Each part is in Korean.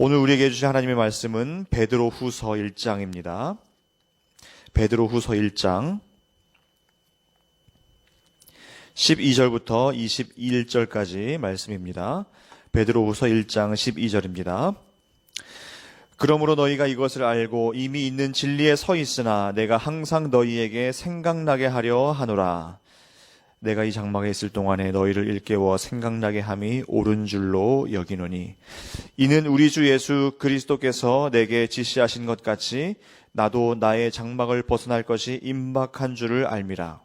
오늘 우리에게 주신 하나님의 말씀은 베드로후서 1장입니다. 베드로후서 1장 12절부터 21절까지 말씀입니다. 베드로후서 1장 12절입니다. 그러므로 너희가 이것을 알고 이미 있는 진리에 서 있으나 내가 항상 너희에게 생각나게 하려 하노라. 내가 이 장막에 있을 동안에 너희를 일깨워 생각나게 함이 옳은 줄로 여기노니 이는 우리 주 예수 그리스도께서 내게 지시하신 것 같이 나도 나의 장막을 벗어날 것이 임박한 줄을 알미라.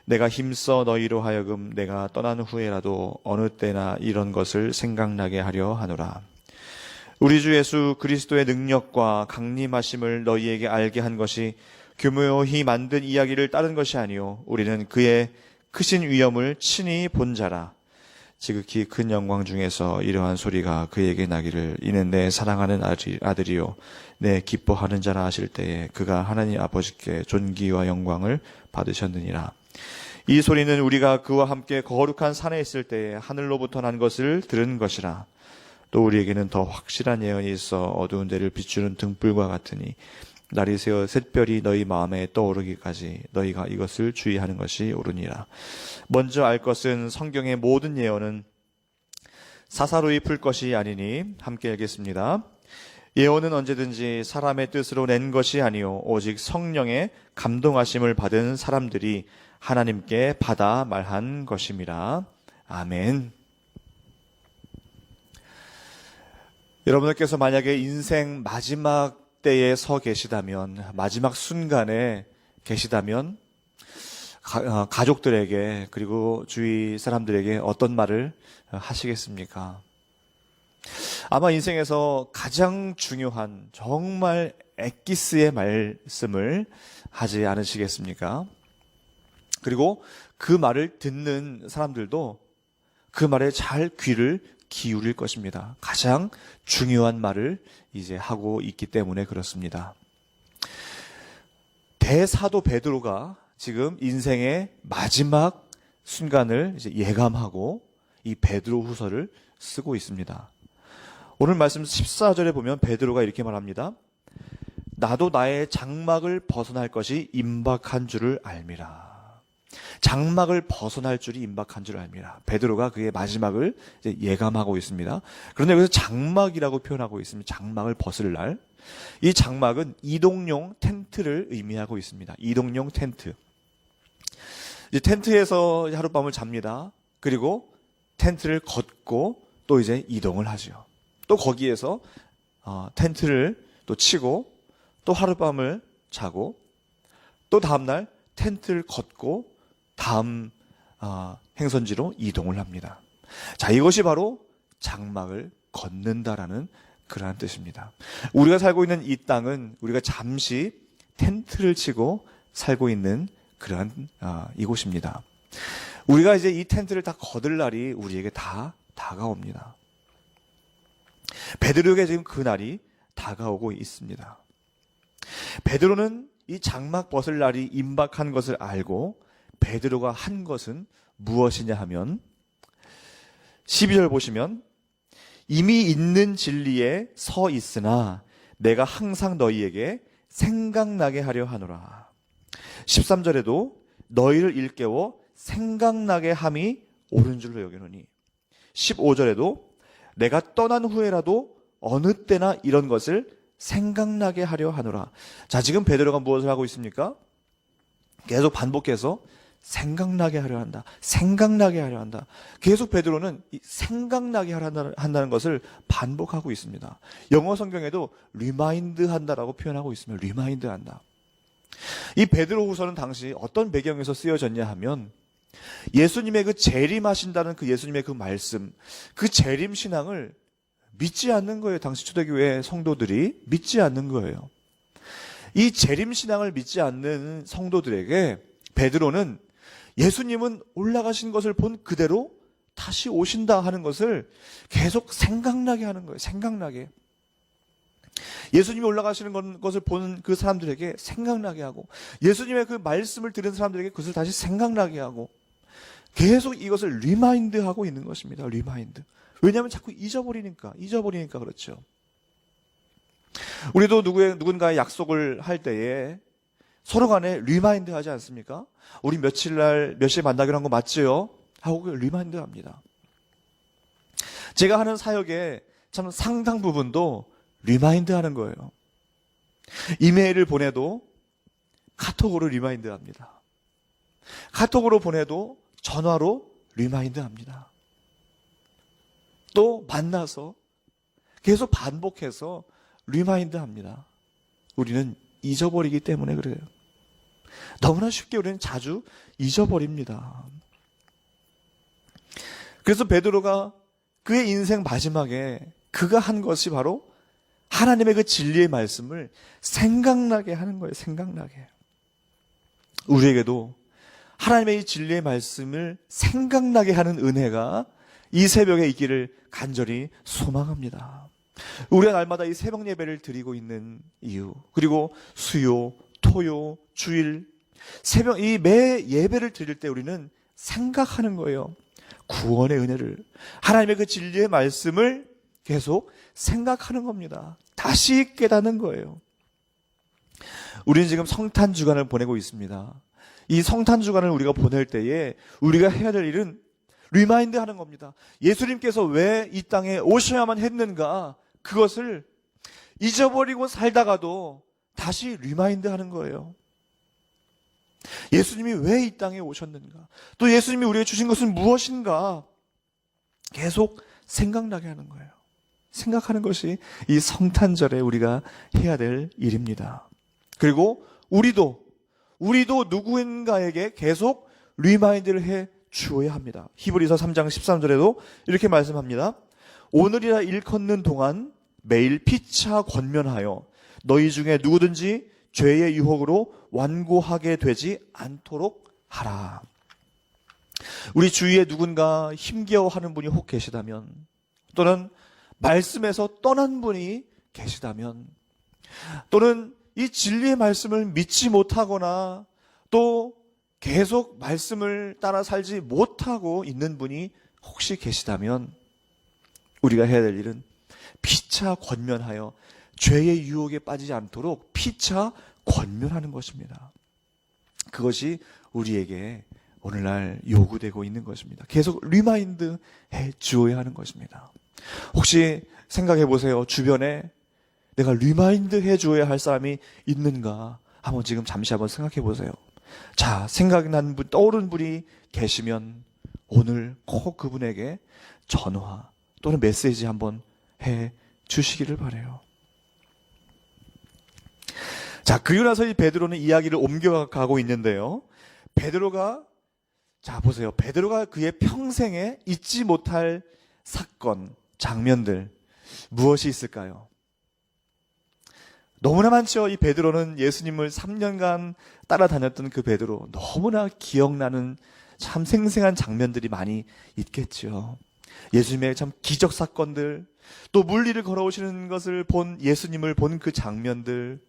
내가 힘써 너희로 하여금 내가 떠난 후에라도 어느 때나 이런 것을 생각나게 하려 하노라. 우리 주 예수 그리스도의 능력과 강림하심을 너희에게 알게 한 것이 교묘히 만든 이야기를 따른 것이 아니요 우리는 그의 크신 위엄을 친히 본 자라. 지극히 큰 영광 중에서 이러한 소리가 그에게 나기를 이는 내 사랑하는 아들이요 내 기뻐하는 자라 하실 때에 그가 하나님 아버지께 존귀와 영광을 받으셨느니라. 이 소리는 우리가 그와 함께 거룩한 산에 있을 때에 하늘로부터 난 것을 들은 것이라. 또 우리에게는 더 확실한 예언이 있어 어두운 데를 비추는 등불과 같으니 날이 새어 샛별이 너희 마음에 떠오르기까지 너희가 이것을 주의하는 것이 옳으니라. 먼저 알 것은 성경의 모든 예언은 사사로이 풀 것이 아니니 함께 읽겠습니다. 예언은 언제든지 사람의 뜻으로 낸 것이 아니요 오직 성령의 감동하심을 받은 사람들이 하나님께 받아 말한 것임이라. 아멘. 여러분들께서 만약에 인생 마지막 때에 서 계시다면, 마지막 순간에 계시다면 가족들에게 그리고 주위 사람들에게 어떤 말을 하시겠습니까? 아마 인생에서 가장 중요한 정말 엑기스의 말씀을 하지 않으시겠습니까? 그리고 그 말을 듣는 사람들도 그 말에 잘 귀를 기울일 것입니다. 가장 중요한 말을 이제 하고 있기 때문에 그렇습니다. 대사도 베드로가 지금 인생의 마지막 순간을 이제 예감하고 이 베드로 후서를 쓰고 있습니다. 오늘 말씀 14절에 보면 베드로가 이렇게 말합니다. 나도 나의 장막을 벗어날 것이 임박한 줄을 알미라. 장막을 벗어날 줄이 임박한 줄 알미라. 베드로가 그의 마지막을 이제 예감하고 있습니다. 그런데 여기서 장막이라고 표현하고 있습니다. 장막을 벗을 날. 이 장막은 이동용 텐트를 의미하고 있습니다. 이동용 텐트. 이제 텐트에서 하룻밤을 잡니다. 그리고 텐트를 걷고 또 이제 이동을 하죠. 또 거기에서 텐트를 또 치고 또 하룻밤을 자고 또 다음날 텐트를 걷고 다음 행선지로 이동을 합니다. 자, 이것이 바로 장막을 걷는다라는 그러한 뜻입니다. 우리가 살고 있는 이 땅은 우리가 잠시 텐트를 치고 살고 있는 그러한 이곳입니다. 우리가 이제 이 텐트를 다 걷을 날이 우리에게 다 다가옵니다. 베드로에게 지금 그 날이 다가오고 있습니다. 베드로는 이 장막 벗을 날이 임박한 것을 알고 베드로가 한 것은 무엇이냐 하면 12절 보시면 이미 있는 진리에 서 있으나 내가 항상 너희에게 생각나게 하려 하노라. 13절에도 너희를 일깨워 생각나게 함이 옳은 줄로 여기노니 15절에도 내가 떠난 후에라도 어느 때나 이런 것을 생각나게 하려 하노라. 자, 지금 베드로가 무엇을 하고 있습니까? 계속 반복해서 생각나게 하려 한다. 생각나게 하려 한다. 계속 베드로는 이 생각나게 하려 한다는 것을 반복하고 있습니다. 영어 성경에도 리마인드 한다라고 표현하고 있습니다. 리마인드 한다. 이 베드로후서는 당시 어떤 배경에서 쓰여졌냐 하면 예수님의 그 재림하신다는 그 예수님의 그 말씀, 그 재림 신앙을 믿지 않는 거예요. 당시 초대교회 성도들이 믿지 않는 거예요. 이 재림 신앙을 믿지 않는 성도들에게 베드로는 예수님은 올라가신 것을 본 그대로 다시 오신다 하는 것을 계속 생각나게 하는 거예요. 생각나게. 예수님이 올라가시는 것을 보는 그 사람들에게 생각나게 하고 예수님의 그 말씀을 들은 사람들에게 그것을 다시 생각나게 하고 계속 이것을 리마인드하고 있는 것입니다. 리마인드. 왜냐하면 자꾸 잊어버리니까 그렇죠. 우리도 누군가의 약속을 할 때에 서로 간에 리마인드 하지 않습니까? 우리 며칠 날 몇 시에 만나기로 한 거 맞지요? 하고 리마인드 합니다. 제가 하는 사역의 참 상당 부분도 리마인드 하는 거예요. 이메일을 보내도 카톡으로 리마인드 합니다. 카톡으로 보내도 전화로 리마인드 합니다. 또 만나서 계속 반복해서 리마인드 합니다. 우리는 잊어버리기 때문에 그래요. 너무나 쉽게 우리는 자주 잊어버립니다. 그래서 베드로가 그의 인생 마지막에 그가 한 것이 바로 하나님의 그 진리의 말씀을 생각나게 하는 거예요. 생각나게. 우리에게도 하나님의 이 진리의 말씀을 생각나게 하는 은혜가 이 새벽에 있기를 간절히 소망합니다. 우리가 날마다 이 새벽 예배를 드리고 있는 이유, 그리고 수요, 토요, 주일, 새벽 이 매 예배를 드릴 때 우리는 생각하는 거예요. 구원의 은혜를, 하나님의 그 진리의 말씀을 계속 생각하는 겁니다. 다시 깨닫는 거예요. 우리는 지금 성탄 주간을 보내고 있습니다. 이 성탄 주간을 우리가 보낼 때에 우리가 해야 될 일은 리마인드 하는 겁니다. 예수님께서 왜 이 땅에 오셔야만 했는가? 그것을 잊어버리고 살다가도 다시 리마인드 하는 거예요. 예수님이 왜 이 땅에 오셨는가? 또 예수님이 우리에게 주신 것은 무엇인가? 계속 생각나게 하는 거예요. 생각하는 것이 이 성탄절에 우리가 해야 될 일입니다. 그리고 우리도 누구인가에게 계속 리마인드를 해 주어야 합니다. 히브리서 3장 13절에도 이렇게 말씀합니다. 오늘이라 일컫는 동안 매일 피차 권면하여 너희 중에 누구든지 죄의 유혹으로 완고하게 되지 않도록 하라. 우리 주위에 누군가 힘겨워하는 분이 혹 계시다면, 또는 말씀에서 떠난 분이 계시다면, 또는 이 진리의 말씀을 믿지 못하거나 또 계속 말씀을 따라 살지 못하고 있는 분이 혹시 계시다면 우리가 해야 될 일은 피차 권면하여 죄의 유혹에 빠지지 않도록 피차 권면하는 것입니다. 그것이 우리에게 오늘날 요구되고 있는 것입니다. 계속 리마인드 해 주어야 하는 것입니다. 혹시 생각해 보세요. 주변에 내가 리마인드 해 주어야 할 사람이 있는가? 한번 지금 잠시 한번 생각해 보세요. 자, 생각난 분, 떠오른 분이 계시면 오늘 꼭 그분에게 전화 또는 메시지 한번 해 주시기를 바라요. 자, 그리고 나서 이 베드로는 이야기를 옮겨가고 있는데요. 자, 보세요. 베드로가 그의 평생에 잊지 못할 사건, 장면들, 무엇이 있을까요? 너무나 많죠. 이 베드로는 예수님을 3년간 따라다녔던 그 베드로, 너무나 기억나는 참 생생한 장면들이 많이 있겠죠. 예수님의 참 기적 사건들, 또 물리를 걸어오시는 것을 본 예수님을 본 그 장면들,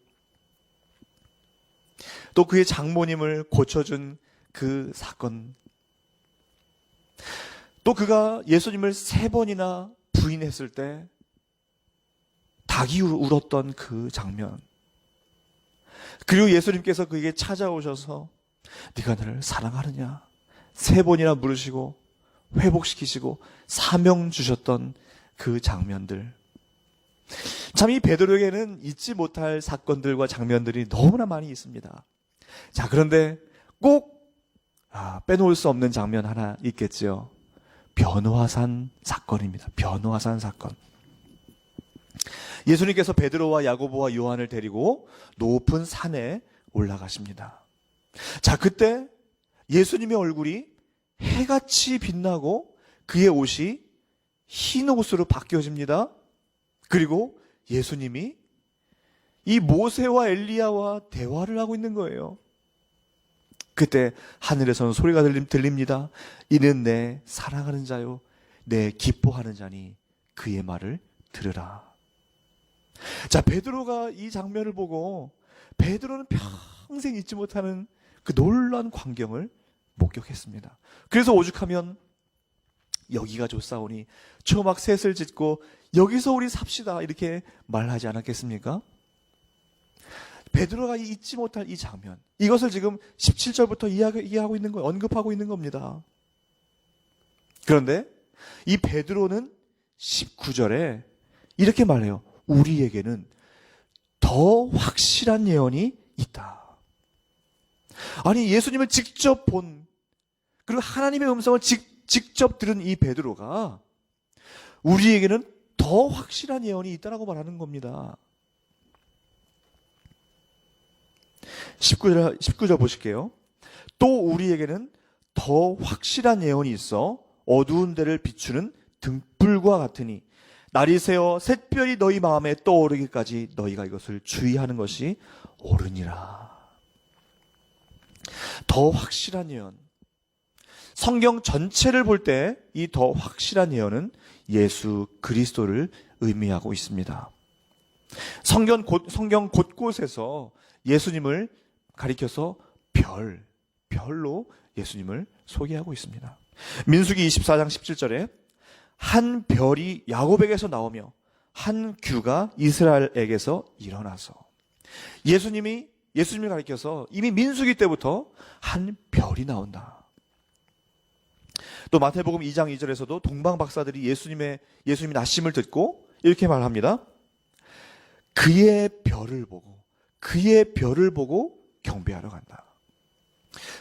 또 그의 장모님을 고쳐준 그 사건, 또 그가 예수님을 3번이나 부인했을 때 닭이 울었던 그 장면, 그리고 예수님께서 그에게 찾아오셔서 네가 나를 사랑하느냐 3번이나 물으시고 회복시키시고 사명 주셨던 그 장면들, 참 이 베드로에게는 잊지 못할 사건들과 장면들이 너무나 많이 있습니다. 자, 그런데 꼭 빼놓을 수 없는 장면 하나 있겠죠. 변호화산 사건입니다. 변호화산 사건. 예수님께서 베드로와 야고보와 요한을 데리고 높은 산에 올라가십니다. 자, 그때 예수님의 얼굴이 해같이 빛나고 그의 옷이 흰 옷으로 바뀌어집니다. 그리고 예수님이 이 모세와 엘리야와 대화를 하고 있는 거예요. 그때 하늘에서는 소리가 들립니다. 이는 내 사랑하는 자요, 내 기뻐하는 자니 그의 말을 들으라. 자, 베드로가 이 장면을 보고 베드로는 평생 잊지 못하는 그 놀라운 광경을 목격했습니다. 그래서 오죽하면 여기가 좋사오니 저 막 셋을 짓고 여기서 우리 삽시다 이렇게 말하지 않았겠습니까? 베드로가 잊지 못할 이 장면, 이것을 지금 17절부터 이해하고 있는 거예요. 언급하고 있는 겁니다. 그런데 이 베드로는 19절에 이렇게 말해요. 우리에게는 더 확실한 예언이 있다. 아니, 예수님을 직접 본, 그리고 하나님의 음성을 직접 들은 이 베드로가 우리에게는 더 확실한 예언이 있다라고 말하는 겁니다. 19절 보실게요. 또 우리에게는 더 확실한 예언이 있어 어두운 데를 비추는 등불과 같으니 날이 새어 샛별이 너희 마음에 떠오르기까지 너희가 이것을 주의하는 것이 옳으니라. 더 확실한 예언. 성경 전체를 볼 때 이 더 확실한 예언은 예수 그리스도를 의미하고 있습니다. 성경 곳곳에서 예수님을 가리켜서 별로 예수님을 소개하고 있습니다. 민수기 24장 17절에 한 별이 야곱에게서 나오며 한 규가 이스라엘에게서 일어나서, 예수님을 가리켜서 이미 민수기 때부터 한 별이 나온다. 또 마태복음 2장 2절에서도 동방 박사들이 예수님의 나심을 듣고 이렇게 말합니다. 그의 별을 보고 경배하러 간다.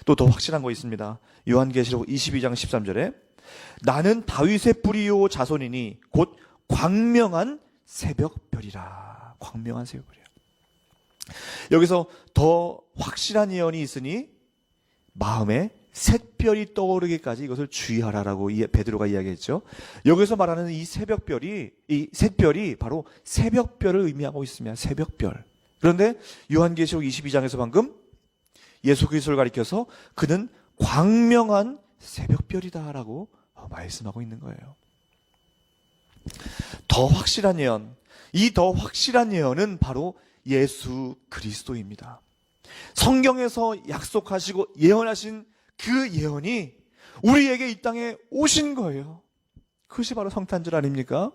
또 더 확실한 거 있습니다. 요한계시록 22장 13절에 나는 다윗의 뿌리요 자손이니 곧 광명한 새벽별이라. 광명한 새벽별이야. 여기서 더 확실한 예언이 있으니 마음에 샛별이 떠오르기까지 이것을 주의하라라고 베드로가 이야기했죠. 여기서 말하는 이 샛별이 바로 새벽별을 의미하고 있습니다. 새벽별. 그런데 요한계시록 22장에서 방금 예수 그리스도를 가리켜서 그는 광명한 새벽별이다라고 말씀하고 있는 거예요. 더 확실한 예언. 이 더 확실한 예언은 바로 예수 그리스도입니다. 성경에서 약속하시고 예언하신 그 예언이 우리에게 이 땅에 오신 거예요. 그것이 바로 성탄절 아닙니까?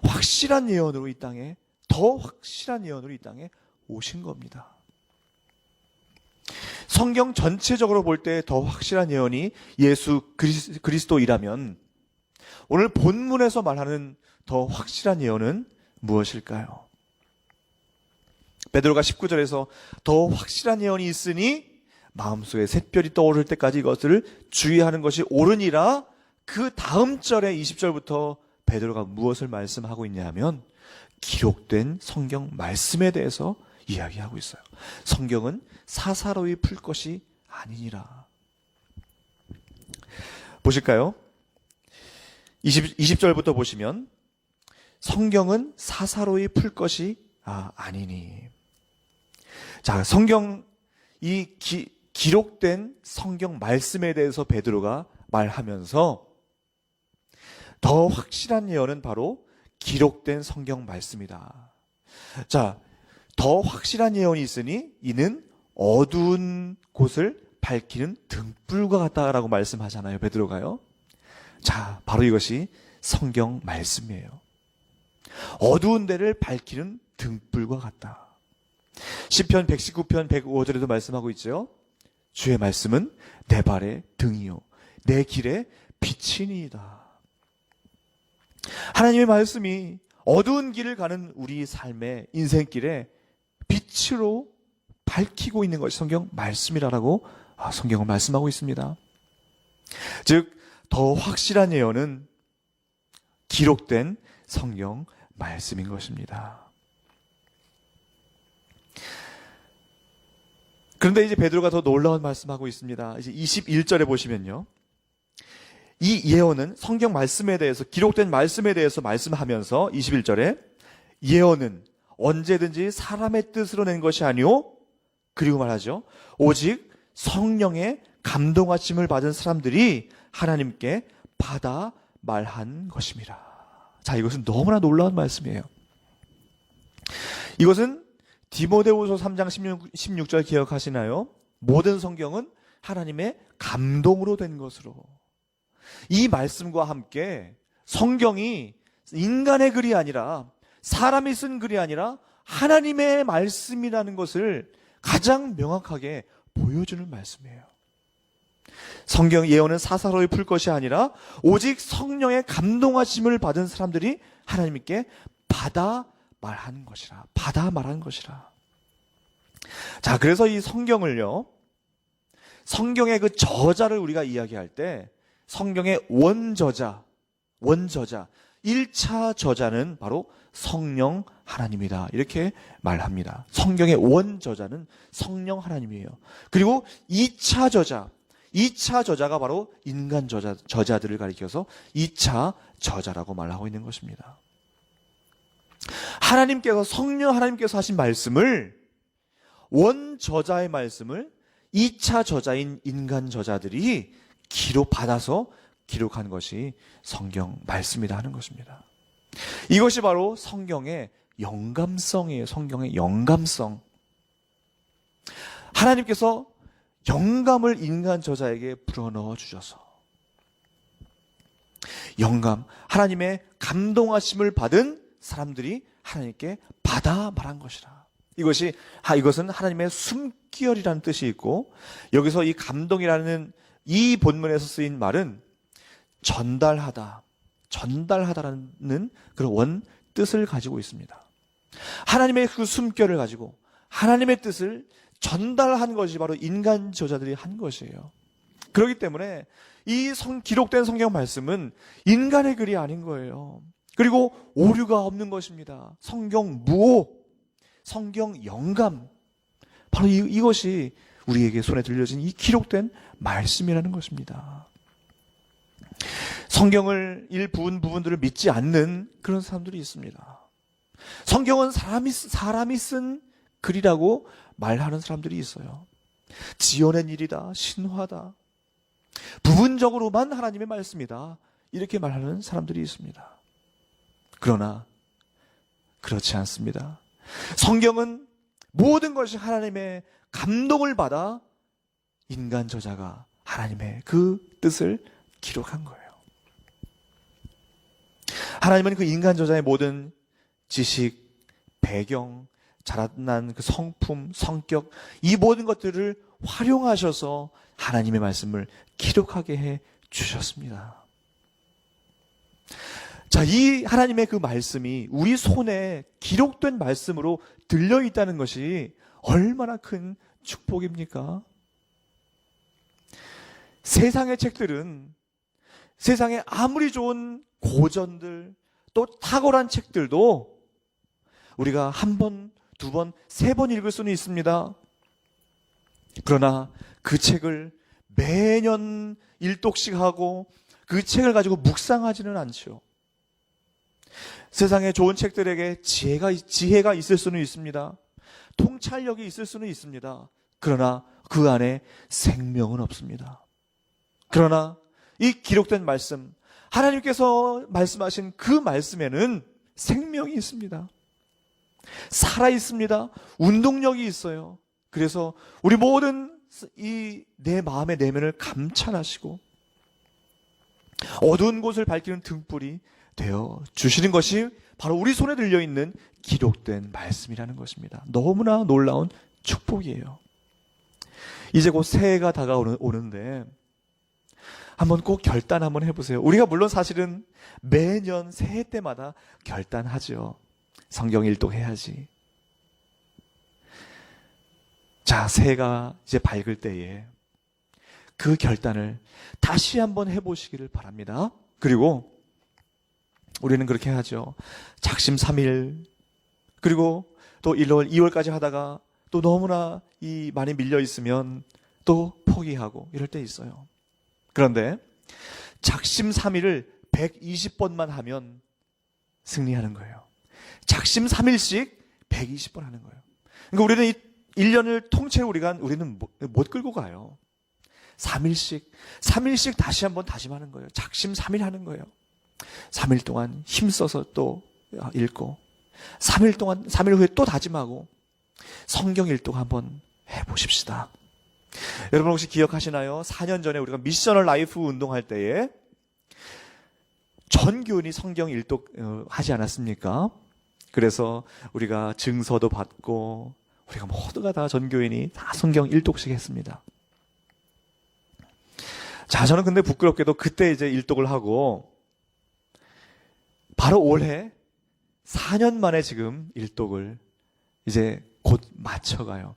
확실한 예언으로 이 땅에, 더 확실한 예언으로 이 땅에 오신 겁니다. 성경 전체적으로 볼 때 더 확실한 예언이 예수 그리스도이라면 오늘 본문에서 말하는 더 확실한 예언은 무엇일까요? 베드로가 19절에서 더 확실한 예언이 있으니 마음속에 샛별이 떠오를 때까지 이것을 주의하는 것이 옳으니라. 그 다음 절에 20절부터 베드로가 무엇을 말씀하고 있냐 하면 기록된 성경 말씀에 대해서 이야기하고 있어요. 성경은 사사로이 풀 것이 아니니라. 보실까요? 20절부터 보시면 성경은 사사로이 풀 것이 아니니. 자, 기록된 성경 말씀에 대해서 베드로가 말하면서 더 확실한 예언은 바로 기록된 성경 말씀이다. 자, 더 확실한 예언이 있으니 이는 어두운 곳을 밝히는 등불과 같다라고 말씀하잖아요, 베드로가요. 자, 바로 이것이 성경 말씀이에요. 어두운 데를 밝히는 등불과 같다. 시편 119편 105절에도 말씀하고 있죠. 주의 말씀은 내 발의 등이요 내 길의 빛이니이다. 하나님의 말씀이 어두운 길을 가는 우리 삶의 인생길에 빛으로 밝히고 있는 것이 성경 말씀이라고 성경은 말씀하고 있습니다. 즉, 더 확실한 예언은 기록된 성경 말씀인 것입니다. 그런데 이제 베드로가 더 놀라운 말씀하고 있습니다. 이제 21절에 보시면요. 이 예언은 성경 말씀에 대해서, 기록된 말씀에 대해서 말씀하면서 21절에 예언은 언제든지 사람의 뜻으로 낸 것이 아니오. 그리고 말하죠. 오직 성령의 감동하심을 받은 사람들이 하나님께 받아 말한 것입니다. 자, 이것은 너무나 놀라운 말씀이에요. 이것은 디모데후서 3장 16절 기억하시나요? 모든 성경은 하나님의 감동으로 된 것으로. 이 말씀과 함께 성경이 인간의 글이 아니라, 사람이 쓴 글이 아니라 하나님의 말씀이라는 것을 가장 명확하게 보여주는 말씀이에요. 성경 예언은 사사로이 풀 것이 아니라 오직 성령의 감동하심을 받은 사람들이 하나님께 받아 말하는 것이라. 받아 말하는 것이라. 자, 그래서 이 성경을요, 성경의 그 저자를 우리가 이야기할 때 성경의 원저자, 1차 저자는 바로 성령 하나님이다. 이렇게 말합니다. 성경의 원저자는 성령 하나님이에요. 그리고 2차 저자가 바로 인간 저자들을 가리켜서 2차 저자라고 말하고 있는 것입니다. 성령 하나님께서 하신 말씀을, 원저자의 말씀을 2차 저자인 인간 저자들이 받아서 기록한 것이 성경 말씀이다 하는 것입니다. 이것이 바로 성경의 영감성이에요. 성경의 영감성. 하나님께서 영감을 인간 저자에게 불어넣어 주셔서 하나님의 감동하심을 받은 사람들이 하나님께 받아 말한 것이라. 이것은 하나님의 숨결이라는 뜻이 있고, 여기서 이 감동이라는 이 본문에서 쓰인 말은 전달하다라는 그런 원 뜻을 가지고 있습니다. 하나님의 그 숨결을 가지고 하나님의 뜻을 전달한 것이 바로 인간 저자들이 한 것이에요. 그렇기 때문에 이 기록된 성경 말씀은 인간의 글이 아닌 거예요. 그리고 오류가 없는 것입니다. 성경 무오, 성경 영감, 바로 이것이 우리에게 손에 들려진 이 기록된 말씀이라는 것입니다. 성경을 부분들을 믿지 않는 그런 사람들이 있습니다. 성경은 사람이 쓴 글이라고 말하는 사람들이 있어요. 지어낸 일이다, 신화다, 부분적으로만 하나님의 말씀이다, 이렇게 말하는 사람들이 있습니다. 그러나 그렇지 않습니다. 성경은 모든 것이 하나님의 감동을 받아 인간 저자가 하나님의 그 뜻을 기록한 거예요. 하나님은 그 인간 저자의 모든 지식, 배경, 자라난 그 성품, 성격, 이 모든 것들을 활용하셔서 하나님의 말씀을 기록하게 해 주셨습니다. 자, 이 하나님의 그 말씀이 우리 손에 기록된 말씀으로 들려있다는 것이 얼마나 큰 축복입니까? 세상의 책들은, 세상에 아무리 좋은 고전들, 또 탁월한 책들도 우리가 한 번, 두 번, 세 번 읽을 수는 있습니다. 그러나 그 책을 매년 일독씩 하고 그 책을 가지고 묵상하지는 않죠. 세상에 좋은 책들에게 지혜가 있을 수는 있습니다. 통찰력이 있을 수는 있습니다. 그러나 그 안에 생명은 없습니다. 그러나 이 기록된 말씀, 하나님께서 말씀하신 그 말씀에는 생명이 있습니다. 살아 있습니다. 운동력이 있어요. 그래서 우리 모든 내 마음의 내면을 감찰하시고 어두운 곳을 밝히는 등불이 되어 주시는 것이 바로 우리 손에 들려있는 기록된 말씀이라는 것입니다. 너무나 놀라운 축복이에요. 이제 곧 새해가 다가오는데 한번 꼭 결단 한번 해보세요. 우리가 물론 사실은 매년 새해 때마다 결단하죠. 성경 일독해야지. 자, 새해가 이제 밝을 때에 그 결단을 다시 한번 해보시기를 바랍니다. 그리고 우리는 그렇게 하죠. 작심삼일, 그리고 또 1월, 2월까지 하다가 또 너무나 많이 밀려 있으면 또 포기하고 이럴 때 있어요. 그런데 작심삼일을 120번만 하면 승리하는 거예요. 작심삼일씩 120번 하는 거예요. 그러니까 우리는 이 1년을 통째로 우리는 못 끌고 가요. 3일씩 다시 한번 다짐하는 거예요. 작심삼일 하는 거예요. 3일 동안 힘써서 또 읽고 3일 후에 또 다짐하고 성경 일독 한번 해보십시다. 여러분 혹시 기억하시나요? 4년 전에 우리가 미셔널 라이프 운동할 때에 전 교인이 성경 일독 하지 않았습니까? 그래서 우리가 증서도 받고 우리가 모두가 다 전교인이 다 성경 1독씩 했습니다. 자, 저는 근데 부끄럽게도 그때 이제 1독을 하고 바로 올해 4년 만에 지금 1독을 이제 곧 마쳐가요.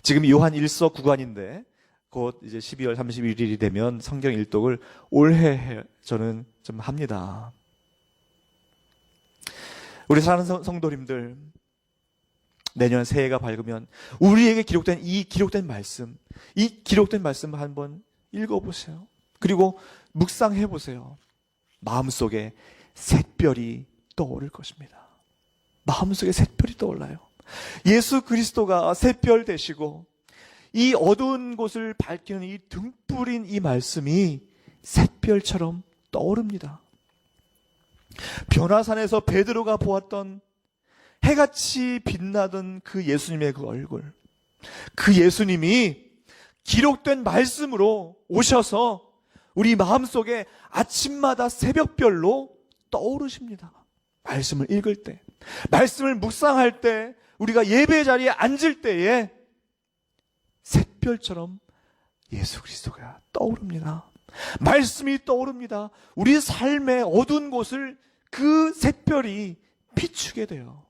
지금 요한 1서 9관인데 곧 이제 12월 31일이 되면 성경 1독을 올해 저는 좀 합니다. 우리 사랑하는 성도님들, 내년 새해가 밝으면 우리에게 기록된 이 기록된 말씀 한번 읽어보세요. 그리고 묵상해보세요. 마음속에 샛별이 떠오를 것입니다. 마음속에 샛별이 떠올라요. 예수 그리스도가 샛별 되시고 이 어두운 곳을 밝히는 이 등불인 이 말씀이 샛별처럼 떠오릅니다. 변화산에서 베드로가 보았던 해같이 빛나던 그 예수님의 그 얼굴, 그 예수님이 기록된 말씀으로 오셔서 우리 마음속에 아침마다 새벽별로 떠오르십니다. 말씀을 읽을 때, 말씀을 묵상할 때, 우리가 예배 자리에 앉을 때에 샛별처럼 예수 그리스도가 떠오릅니다. 말씀이 떠오릅니다. 우리 삶의 어두운 곳을 그 샛별이 비추게 돼요.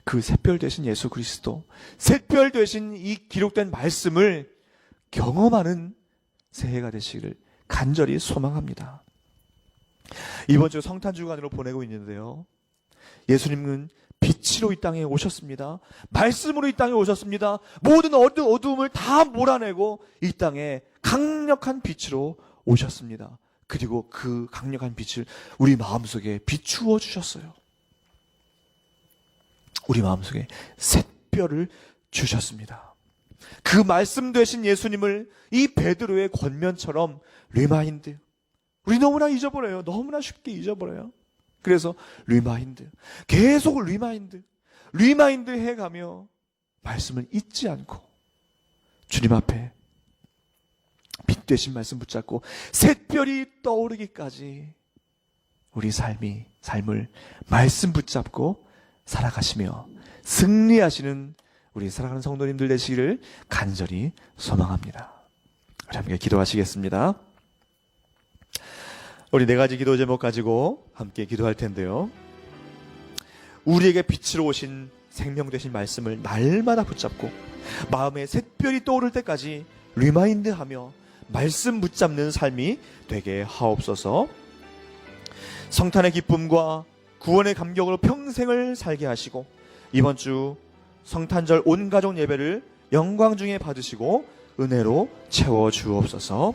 그 샛별 되신 예수 그리스도, 샛별 되신 이 기록된 말씀을 경험하는 새해가 되시기를 간절히 소망합니다. 이번 주 성탄주간으로 보내고 있는데요, 예수님은 빛으로 이 땅에 오셨습니다. 말씀으로 이 땅에 오셨습니다. 모든 어두움을 다 몰아내고 이 땅에 강력한 빛으로 오셨습니다. 그리고 그 강력한 빛을 우리 마음속에 비추어 주셨어요. 우리 마음속에 샛별을 주셨습니다. 그 말씀 되신 예수님을 이 베드로의 권면처럼 리마인드, 우리 너무나 잊어버려요. 너무나 쉽게 잊어버려요. 그래서 리마인드, 계속 리마인드 해가며 말씀을 잊지 않고 주님 앞에 빛 되신 말씀 붙잡고 샛별이 떠오르기까지 우리 삶을 말씀 붙잡고 살아가시며 승리하시는 우리 사랑하는 성도님들 되시기를 간절히 소망합니다. 우리 함께 기도하시겠습니다. 우리 4가지 기도 제목 가지고 함께 기도할 텐데요, 우리에게 빛으로 오신 생명 되신 말씀을 날마다 붙잡고 마음에 샛별이 떠오를 때까지 리마인드하며 말씀 붙잡는 삶이 되게 하옵소서. 성탄의 기쁨과 구원의 감격으로 평생을 살게 하시고 이번 주 성탄절 온 가족 예배를 영광 중에 받으시고 은혜로 채워 주옵소서.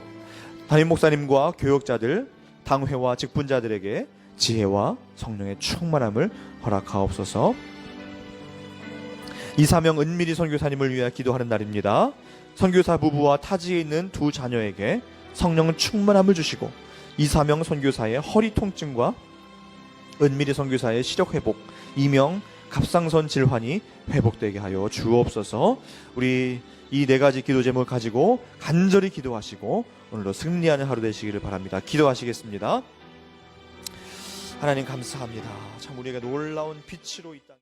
담임 목사님과 교역자들, 당회와 직분자들에게 지혜와 성령의 충만함을 허락하옵소서. 이사명 은미리 선교사님을 위해 기도하는 날입니다. 선교사 부부와 타지에 있는 2 자녀에게 성령 충만함을 주시고 이사명 선교사의 허리 통증과 은미리 선교사의 시력 회복, 이명 갑상선 질환이 회복되게 하여 주옵소서. 우리 이 4가지 기도 제목을 가지고 간절히 기도하시고 오늘도 승리하는 하루 되시기를 바랍니다. 기도하시겠습니다. 하나님 감사합니다. 참 우리에게 놀라운 빛으로 이 땅